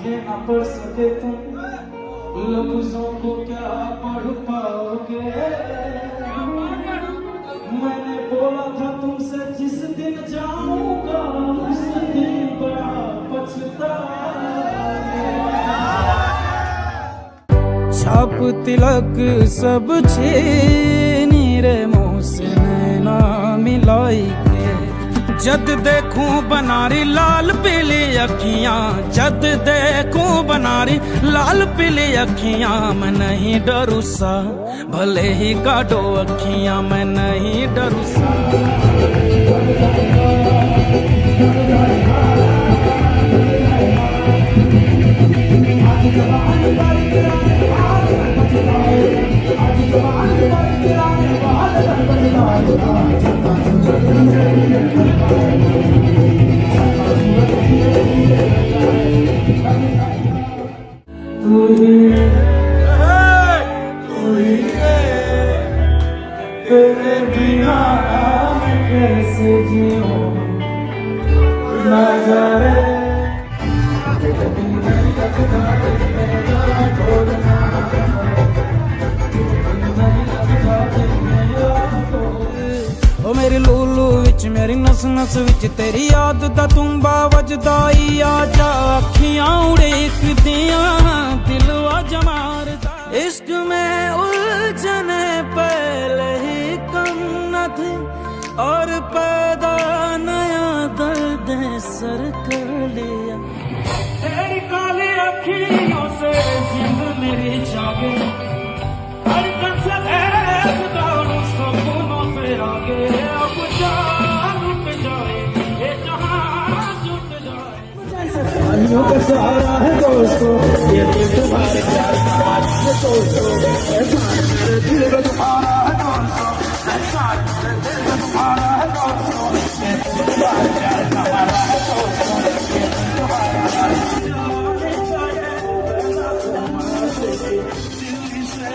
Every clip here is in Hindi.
समझे न पढ़ सके तुम, लफ्जों को क्या पढ़ पाओगे। मैंने बोला था तुमसे जिस दिन जाऊंगा उस दिन बड़ा पछताओगे। छाप तिलक सब छीनी रे मुँह से नैना मिलाई के। जद देखूं बनारी लाल पीली अखियां, जद देखूं बनारी लाल पीली अखियां, मैं नहीं डरू सा भले ही काटो अखियां, मैं नहीं डरू सा। तेरे बिना मैं कैसे जीऊं ना जाने। ओ मेरी लूलू विच मेरी नस नस विच तेरी याद दा तुम्बा वजदा ई। आजा अखियां उड़ीकदियां दिल अज मारदा। इश्क में उलझने पहले ही कम न थी और पैदा नया दर्द सर कर लिया। तेरी काली अखियों से जिंद मेरी जागे, हर कसर सपनों से आगे। अब जान उठ जाए ये जहां जुट जाए। पानियों का सहारा है दोस्तों ये दिल तुम्हारे प्यार का है दोस्तों। एहसान मेरे दिल का तुम्हारा है दोस्तों, एहसान मेरे दिल का तुम्हारा है दोस्तों। ये दिल तुम्हारे प्यार का हमारा है दोस्तों, ये दिल तुम्हारा है। दिल्ली से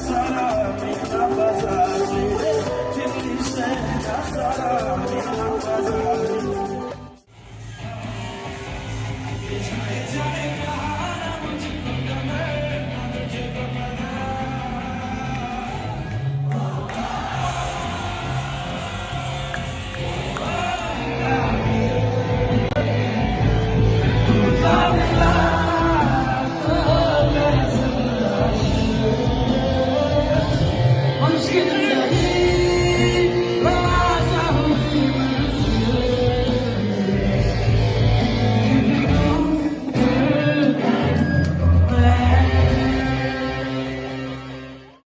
सारा मेरा बाजार, दिल्ली से सारा मेरा बाजार। I'm just kidding.